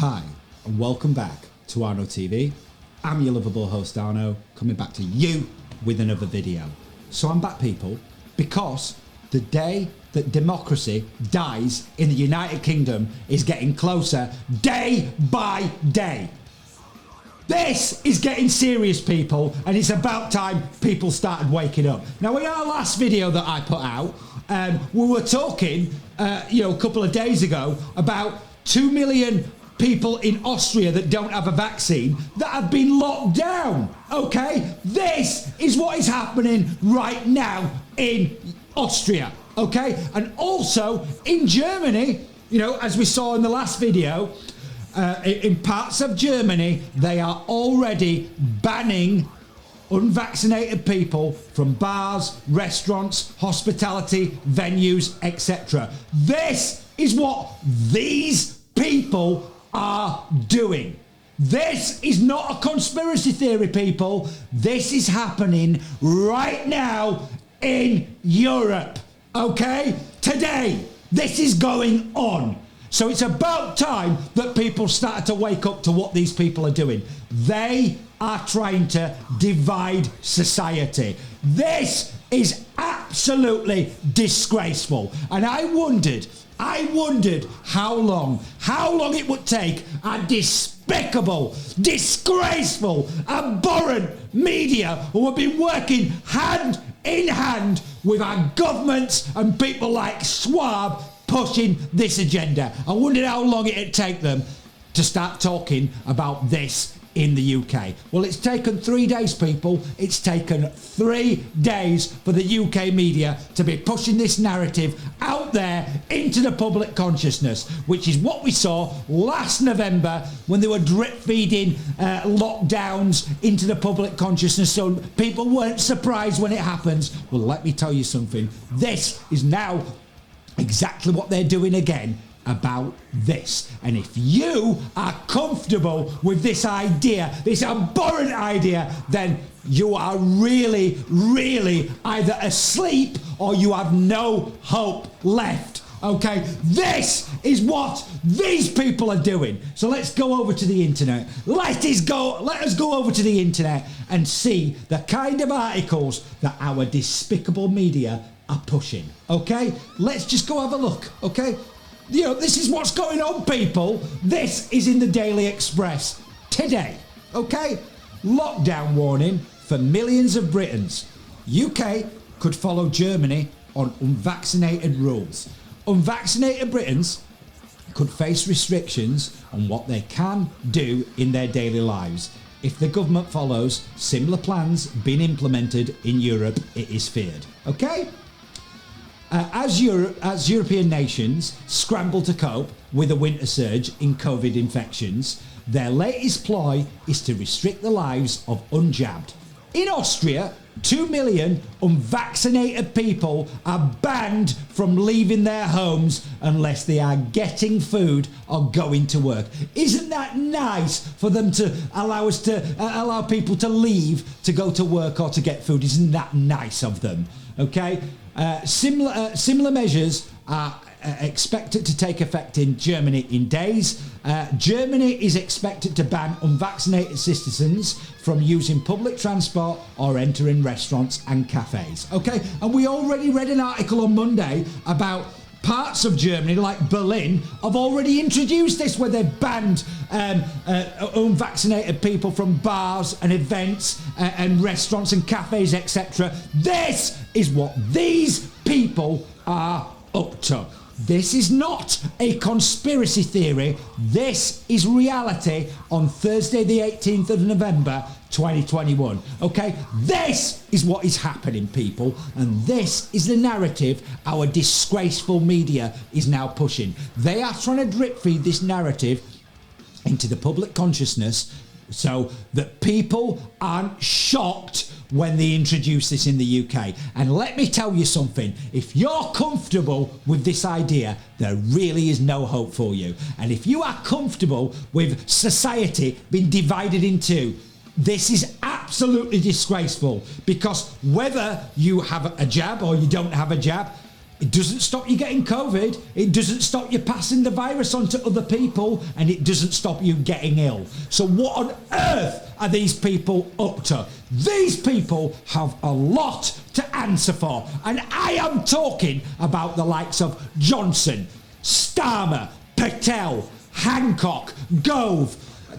Hi, and welcome back to Arno TV. I'm your lovable host Arno, coming back to you with another video. So I'm back, people, because the day that democracy dies in the United Kingdom is getting closer day by day. This is getting serious, people, and it's about time people started waking up. Now, in our last video that I put out, we were talking, a couple of days ago about 2 million people in Austria that don't have a vaccine that have been locked down. Okay, this is what is happening right now in Austria. Okay, and also in Germany, as we saw in the last video, in parts of Germany, they are already banning unvaccinated people from bars, restaurants, hospitality, venues, etc. This is what these people are doing. This is not a conspiracy theory, people. This is happening right now in Europe. Okay? Today, this is going on. So it's about time that people started to wake up to what these people are doing. They are trying to divide society. This is absolutely disgraceful. And I wondered how long it would take a despicable, disgraceful, abhorrent media who have been working hand in hand with our governments and people like Schwab pushing this agenda. I wondered how long it'd take them to start talking about this in the UK. Well, it's taken 3 days, people. It's taken 3 days for the UK media to be pushing this narrative out there into the public consciousness, which is what we saw last November when they were drip feeding lockdowns into the public consciousness, so people weren't surprised when it happens. Well, let me tell you something. This is now exactly what they're doing again about this. And if you are comfortable with this idea, this abhorrent idea, then you are really, really either asleep or you have no hope left. Okay, this is what these people are doing. So let's go over to the internet. Let us go over to the internet and see the kind of articles that our despicable media are pushing. Okay, let's just go have a look. Okay, this is what's going on, people. This is in the Daily Express today. Okay, lockdown warning for millions of Britons. UK could follow Germany on unvaccinated rules. Unvaccinated Britons could face restrictions on what they can do in their daily lives if the government follows similar plans being implemented in Europe, it is feared. Okay? As European nations scramble to cope with a winter surge in COVID infections, their latest ploy is to restrict the lives of unjabbed. In Austria, 2 million unvaccinated people are banned from leaving their homes unless they are getting food or going to work. Isn't that nice for them to allow people to leave to go to work or to get food? Isn't that nice of them? Okay. Similar measures are expected to take effect in Germany in days. Germany is expected to ban unvaccinated citizens from using public transport or entering restaurants and cafes. Okay, and we already read an article on Monday about parts of Germany, like Berlin, have already introduced this, where they've banned unvaccinated people from bars and events and restaurants and cafes, etc. This is what these people are up to. This is not a conspiracy theory. This is reality on Thursday, the 18th of November, 2021. Okay, this is what is happening, people, and this is the narrative our disgraceful media is now pushing. They are trying to drip feed this narrative into the public consciousness so that people aren't shocked when they introduce this in the UK. And let me tell you something, if you're comfortable with this idea, there really is no hope for you. And if you are comfortable with society being divided in two, this is absolutely disgraceful, because whether you have a jab or you don't have a jab, It doesn't stop you getting COVID. It doesn't stop you passing the virus on to other people, and it doesn't stop you getting ill. So what on earth are these people up to? These people have a lot to answer for. And I am talking about the likes of Johnson, Starmer, Patel, Hancock, Gove,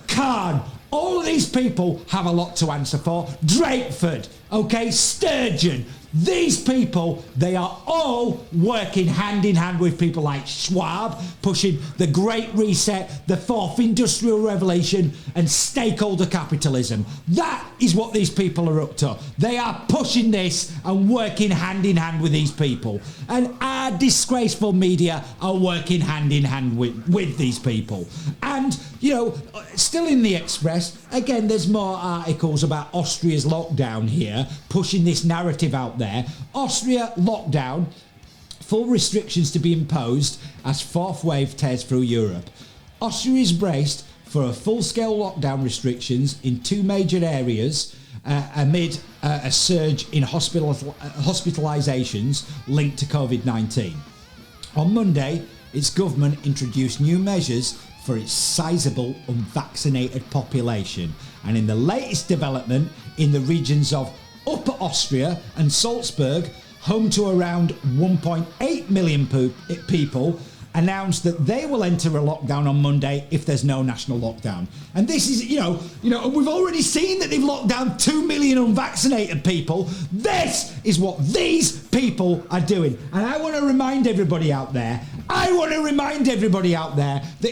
Khan. All of these people have a lot to answer for. Drakeford, okay, Sturgeon. These people, they are all working hand in hand with people like Schwab, pushing the Great Reset, the Fourth Industrial Revolution, and stakeholder capitalism. That is what these people are up to. They are pushing this and working hand in hand with these people. And our disgraceful media are working hand in hand with these people. And, you know, still in the Express, again, there's more articles about Austria's lockdown here, pushing this narrative out there. Austria lockdown, full restrictions to be imposed as fourth wave tears through Europe. Austria is braced for a full-scale lockdown restrictions in two major areas amid a surge in hospitalisations linked to COVID-19. On Monday, its government introduced new measures for its sizable unvaccinated population. And in the latest development in the regions of Upper Austria and Salzburg, home to around 1.8 million people, announced that they will enter a lockdown on Monday if there's no national lockdown. And this is, you know, we've already seen that they've locked down 2 million unvaccinated people. This is what these people are doing. And I want to remind everybody out there, that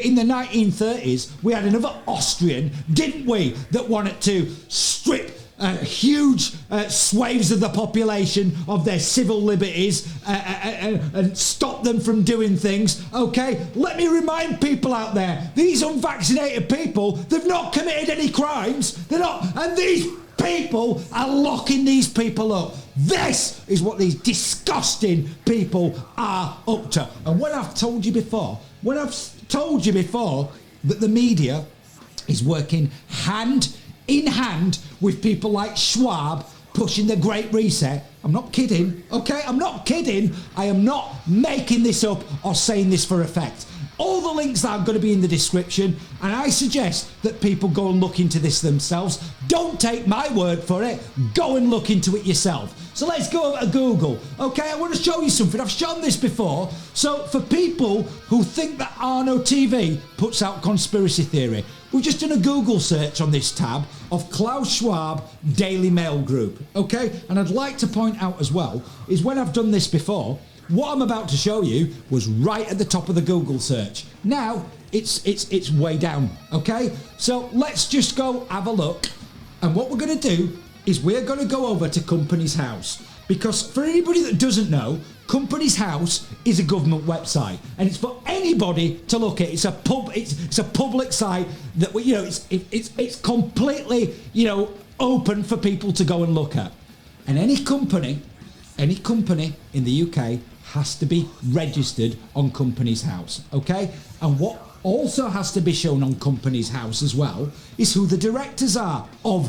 in the 1930s, we had another Austrian, didn't we, that wanted to strip huge swathes of the population of their civil liberties and stop them from doing things. Okay, let me remind people out there, these unvaccinated people, they've not committed any crimes. They're not, and these people are locking these people up. This is what these disgusting people are up to. And when I've told you before that the media is working hand in hand with people like Schwab pushing the Great Reset. I'm not kidding, okay? I'm not kidding. I am not making this up or saying this for effect. All the links are going to be in the description, and I suggest that people go and look into this themselves. Don't take my word for it. Go and look into it yourself. So let's go over to Google. Okay, I want to show you something. I've shown this before. So for people who think that Arno TV puts out conspiracy theory, we've just done a Google search on this tab of Klaus Schwab Daily Mail Group. Okay, and I'd like to point out as well is when I've done this before, what I'm about to show you was right at the top of the Google search. Now it's way down. Okay, so let's just go have a look. And what we're going to do is we're going to go over to Companies House, because for anybody that doesn't know, Companies House is a government website, and it's for anybody to look at. It's a public site that it's completely open for people to go and look at. And any company in the UK has to be registered on Companies House, okay? And what also has to be shown on Companies House as well is who the directors are of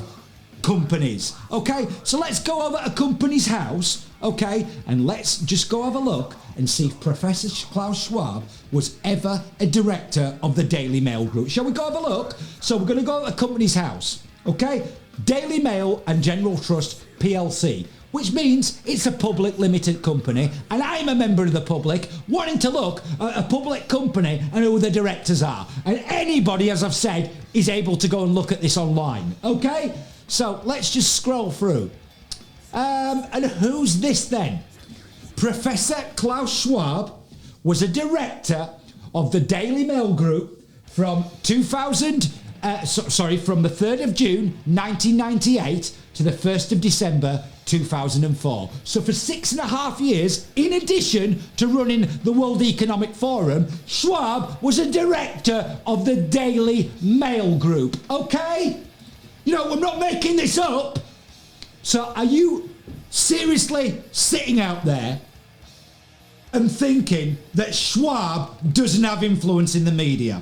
companies, okay? So let's go over to Companies House, okay? And let's just go have a look and see if Professor Klaus Schwab was ever a director of the Daily Mail Group. Shall we go have a look? So we're going to go to Companies House, okay? Daily Mail and General Trust PLC, which means it's a public limited company, and I'm a member of the public wanting to look at a public company and who the directors are. And anybody, as I've said, is able to go and look at this online, okay? So let's just scroll through. And who's this then? Professor Klaus Schwab was a director of the Daily Mail Group from the 3rd of June 1998 to the 1st of December 2004. So for 6.5 years, in addition to running the World Economic Forum, Schwab was a director of the Daily Mail Group, okay? I'm not making this up. So are you seriously sitting out there and thinking that Schwab doesn't have influence in the media?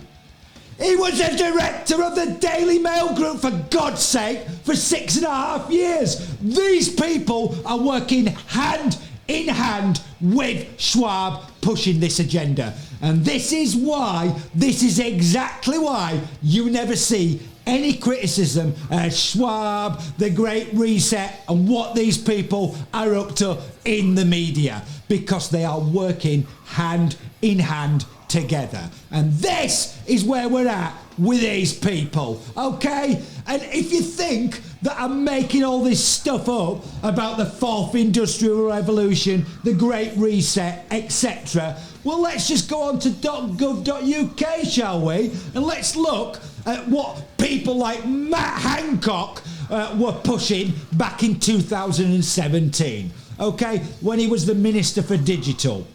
He was a director of the Daily Mail Group, for God's sake, for 6.5 years. These people are working hand in hand with Schwab pushing this agenda. And this is exactly why you never see any criticism of Schwab, the Great Reset, and what these people are up to in the media, because they are working hand in hand together. And this is where we're at with these people, okay? And if you think that I'm making all this stuff up about the fourth industrial revolution, the Great Reset, etc., well, let's just go on to .gov.uk, shall we? And let's look at what people like Matt Hancock were pushing back in 2017, okay, when he was the Minister for Digital.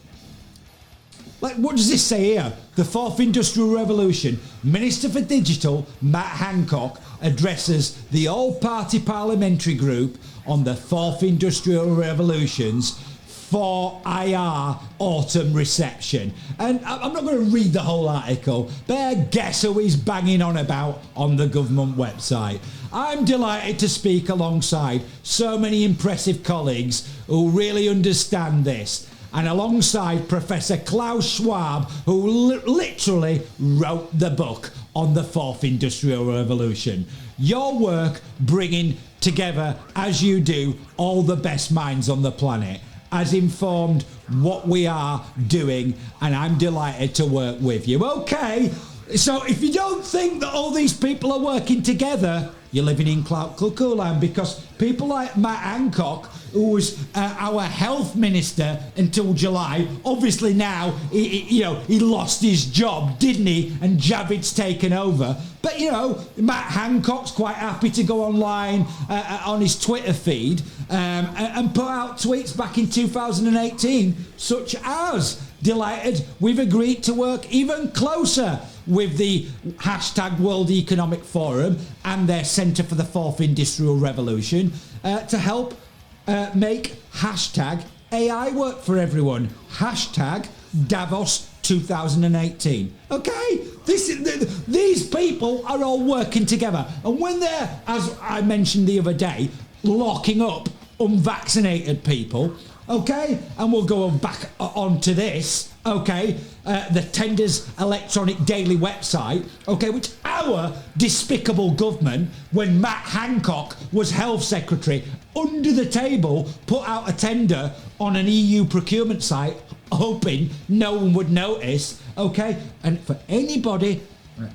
Like, what does this say here? The fourth industrial revolution. Minister for Digital, Matt Hancock, addresses the all-party parliamentary group on the fourth industrial revolution's 4IR autumn reception. And I'm not going to read the whole article, but I guess who he's banging on about on the government website. I'm delighted to speak alongside so many impressive colleagues who really understand this, and alongside Professor Klaus Schwab, who literally wrote the book on the fourth industrial revolution. Your work bringing together, as you do, all the best minds on the planet has informed what we are doing, and I'm delighted to work with you. Okay, so if you don't think that all these people are working together, you're living in clout cuckoo land, because people like Matt Hancock, who was our health minister until July, obviously now he lost his job, didn't he? And Javid's taken over. But Matt Hancock's quite happy to go online on his Twitter feed and put out tweets back in 2018, such as, delighted we've agreed to work even closer with the hashtag World Economic Forum and their Centre for the Fourth Industrial Revolution to help make hashtag AI work for everyone. Hashtag Davos 2018. Okay? These people are all working together. And when they're, as I mentioned the other day, locking up unvaccinated people, okay? And we'll go back onto this, okay? The Tenders Electronic Daily website, okay, which our despicable government, when Matt Hancock was Health Secretary, under the table put out a tender on an EU procurement site, hoping no one would notice, okay? And for anybody,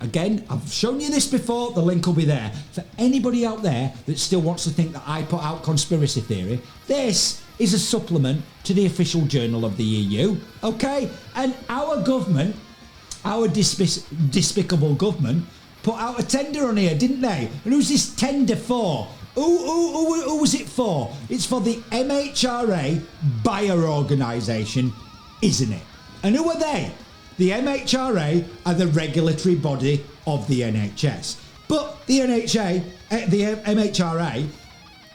again, I've shown you this before, the link will be there. For anybody out there that still wants to think that I put out conspiracy theory, this is a supplement to the official journal of the EU, okay? And our government, our despicable government, put out a tender on here, didn't they? And who's this tender for? Who was it for? It's for the MHRA buyer organisation, isn't it? And who are they? The MHRA are the regulatory body of the NHS. But the MHRA,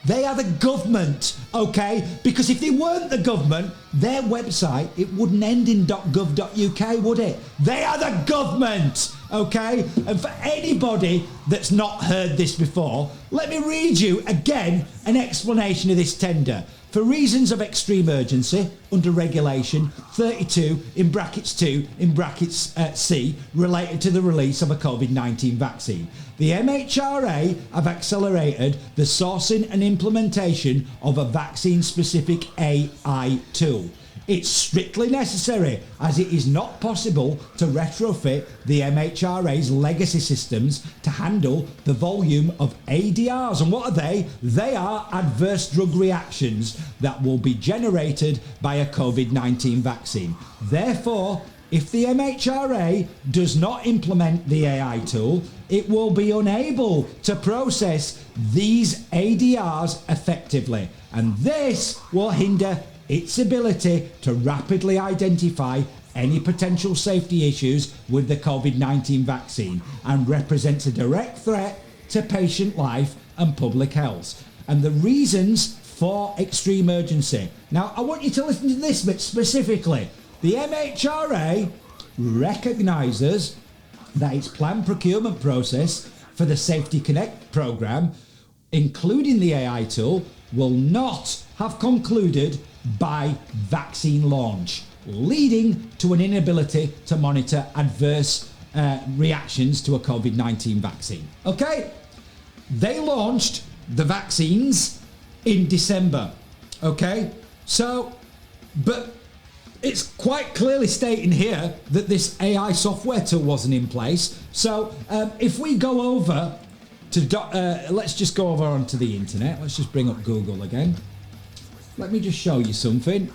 they are the government, okay? Because if they weren't the government, their website, it wouldn't end in .gov.uk, would it? They are the government, okay? And for anybody that's not heard this before, let me read you again an explanation of this tender. For reasons of extreme urgency, under Regulation 32 in brackets 2 in brackets C, related to the release of a COVID-19 vaccine, the MHRA have accelerated the sourcing and implementation of a vaccine-specific AI tool. It's strictly necessary, as it is not possible to retrofit the MHRA's legacy systems to handle the volume of ADRs. And what are they? They are adverse drug reactions that will be generated by a COVID-19 vaccine. Therefore, if the MHRA does not implement the AI tool, it will be unable to process these ADRs effectively. And this will hinder its ability to rapidly identify any potential safety issues with the COVID-19 vaccine and represents a direct threat to patient life and public health. And the reasons for extreme urgency. Now, I want you to listen to this bit specifically. The MHRA recognises that its planned procurement process for the Safety Connect programme, including the AI tool, will not have concluded by vaccine launch, leading to an inability to monitor adverse reactions to a COVID-19 vaccine. Okay? They launched the vaccines in December. Okay? So, but it's quite clearly stating here that this AI software tool wasn't in place. So if we go over to, let's just go over onto the internet. Let's just bring up Google again. Let me just show you something.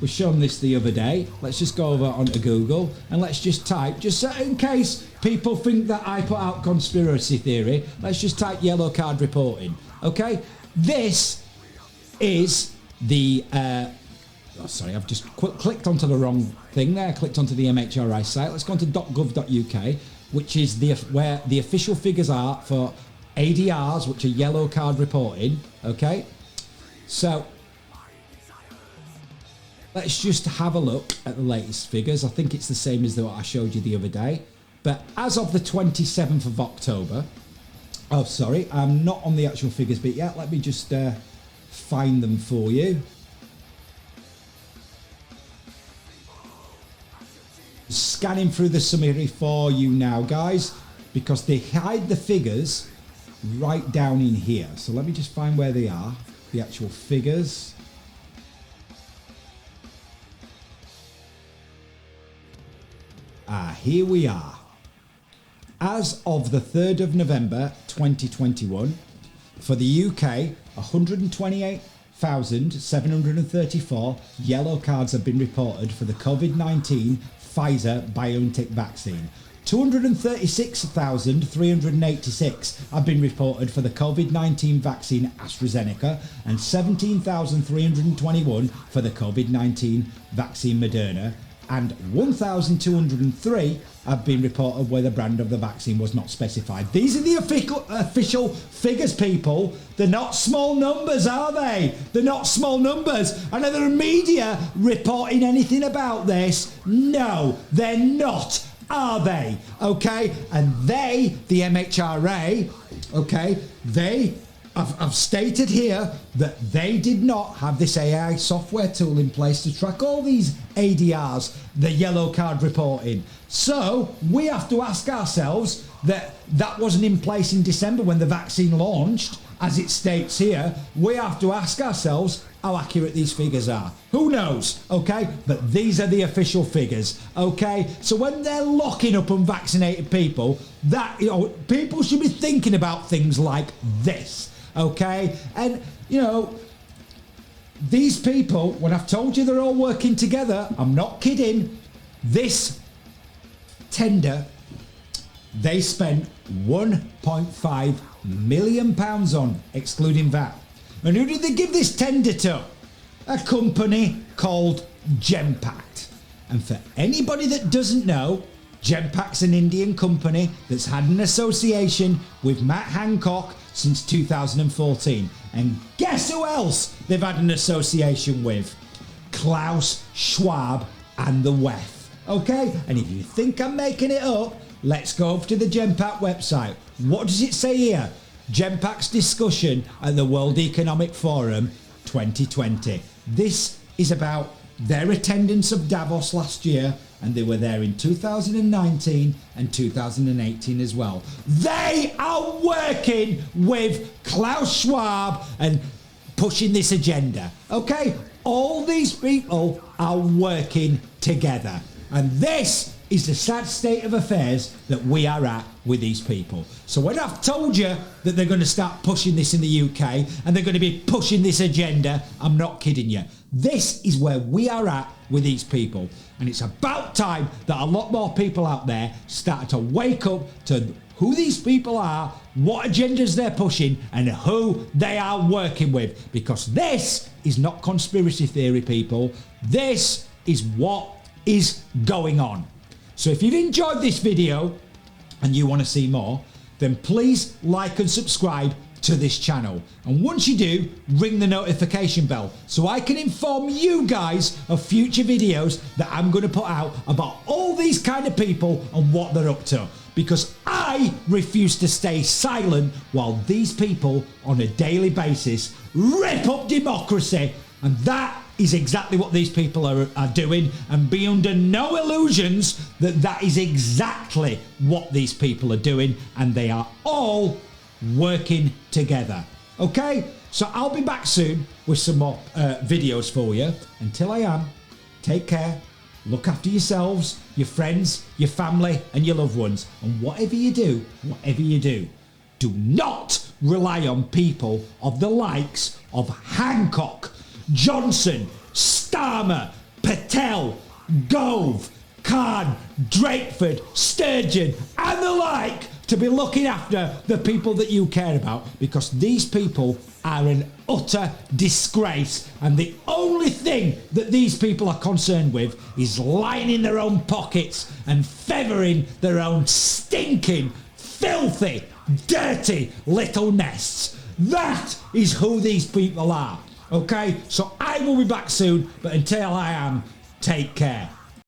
We've shown this the other day. Let's just go over onto Google and let's just type, just so in case people think that I put out conspiracy theory, let's just type yellow card reporting. Okay? This is the... oh, sorry, I've just clicked onto the wrong thing there. I clicked onto the MHRI site. Let's go on to .gov.uk, which is where the official figures are for ADRs, which are yellow card reporting. Okay, so let's just have a look at the latest figures. I think it's the same as what I showed you the other day. But as of the 27th of October, oh, sorry, I'm not on the actual figures bit yet. Let me just find them for you. Scanning through the summary for you now, guys, because they hide the figures right down in here. So let me just find where they are, the actual figures. Here we are. As of the 3rd of November 2021, for the UK, 128,734 yellow cards have been reported for the COVID-19 Pfizer-BioNTech vaccine. 236,386 have been reported for the COVID-19 vaccine AstraZeneca and 17,321 for the COVID-19 vaccine Moderna, and 1,203 have been reported where the brand of the vaccine was not specified. These are the official figures, people. They're not small numbers, are they? They're not small numbers. And are the media reporting anything about this? No, they're not, are they? Okay, and they, the MHRA, okay, they I've stated here that they did not have this AI software tool in place to track all these ADRs, the yellow card reporting. So we have to ask ourselves that wasn't in place in December when the vaccine launched, as it states here. We have to ask ourselves how accurate these figures are. Who knows, okay? But these are the official figures, okay? So when they're locking up unvaccinated people, that, you know, people should be thinking about things like this. Okay, and you know, these people, when I've told you they're all working together, I'm not kidding. This tender, they spent £1.5 million on, excluding VAT. And who did they give this tender to? A company called Genpact. And for anybody that doesn't know, Genpact's an Indian company that's had an association with Matt Hancock since 2014. And guess who else they've had an association with? Klaus Schwab and the WEF. Okay? And if you think I'm making it up, let's go over to the Genpact website. What does it say here? Genpact's discussion at the World Economic Forum 2020. This is about their attendance of Davos last year, and they were there in 2019 and 2018 as well. They are working with Klaus Schwab and pushing this agenda. Okay? All these people are working together. And this is the sad state of affairs that we are at with these people. So when I've told you that they're going to start pushing this in the UK and they're going to be pushing this agenda, I'm not kidding you. This is where we are at with these people. And it's about time that a lot more people out there start to wake up to who these people are, what agendas they're pushing, and who they are working with. Because this is not conspiracy theory, people. This is what is going on. So if you've enjoyed this video and you want to see more, then please like and subscribe to this channel. And once you do, ring the notification bell so I can inform you guys of future videos that I'm going to put out about all these kind of people and what they're up to. Because I refuse to stay silent while these people on a daily basis rip up democracy And that is exactly what these people are doing, and be under no illusions that that is exactly what these people are doing, and they are all working together. Okay, so I'll be back soon with some more videos for you. Until I am, take care, look after yourselves, your friends, your family and your loved ones, and whatever you do, do not rely on people of the likes of Hancock, Johnson, Starmer, Patel, Gove, Khan, Drakeford, Sturgeon and the like to be looking after the people that you care about, because these people are an utter disgrace, and the only thing that these people are concerned with is lining their own pockets and feathering their own stinking, filthy, dirty little nests. That is who these people are. Okay, so I will be back soon, but until I am, take care.